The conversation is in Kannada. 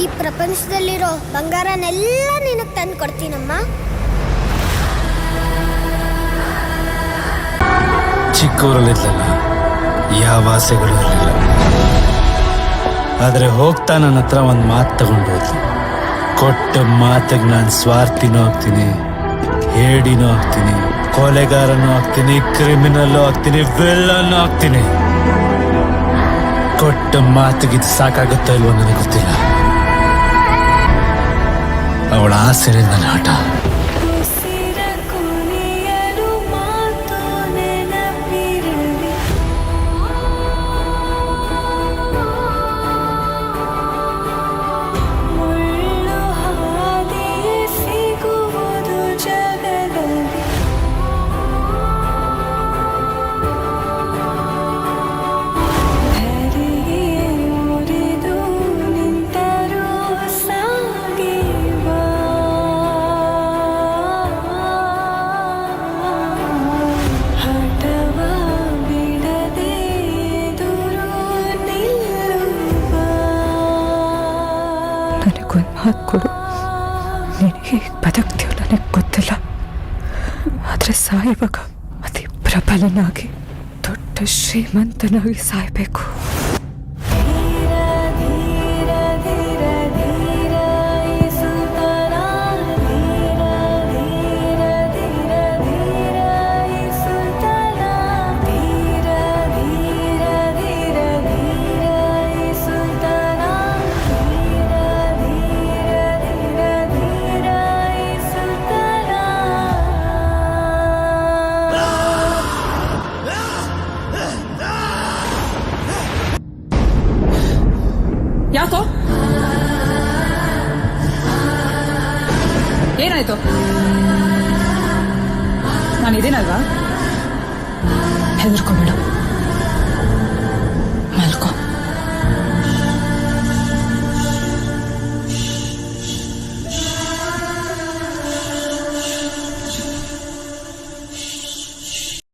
ಈ ಪ್ರಪಂಚದಲ್ಲಿರೋ ಬಂಗಾರನೆಲ್ಲ ನಿನಗೆ ತಂದು ಕೊಡ್ತೀನಮ್ಮ. ಚಿಕ್ಕವರಲ್ಲಿದ್ದಲ್ಲ ಯಾವ ಆಸೆಗಳು ಇರಲಿಲ್ಲ. ಆದರೆ ಹೋಗ್ತಾ ನನ್ನ ಹತ್ರ ಒಂದು ಮಾತು ತಗೊಂಡು ಹೋದ್ಲು. ಕೊಟ್ಟ ಮಾತಿಗೆ ನಾನು ಸ್ವಾರ್ಥಿನೂ ಆಗ್ತೀನಿ, ಹೇಡಿನೂ ಆಗ್ತೀನಿ, ಕೊಲೆಗಾರನೂ ಆಗ್ತೀನಿ, ಕ್ರಿಮಿನಲ್ಲೂ ಆಗ್ತೀನಿ, ವಿಲ್ಲನ್ನೂ ಆಗ್ತೀನಿ. ಕೊಟ್ಟ ಮಾತಿಗಿದು ಸಾಕಾಗುತ್ತೋ ಇಲ್ವೋ ನನಗೆ ಗೊತ್ತಿಲ್ಲ. ಅವಳ ಆಸೆನೇ ನನ್ನ ಆಟ. ನನಗೊಂದು ಮಾತು ಕೊಡು. ನಿನಗೆ ಬದುಕ್ತೀವೋ ನನಗೆ ಗೊತ್ತಿಲ್ಲ, ಆದರೆ ಸಾಯುವಾಗ ಅತಿ ಪ್ರಬಲನಾಗಿ ದೊಡ್ಡ ಶ್ರೀಮಂತನಾಗಿ ಸಾಯಬೇಕು. ಯಾಕೋ ಏನಾಯ್ತು? ನಾನಿದೇನಲ್ವಾ? ಹೆದರ್ಕೋಬೇಡ.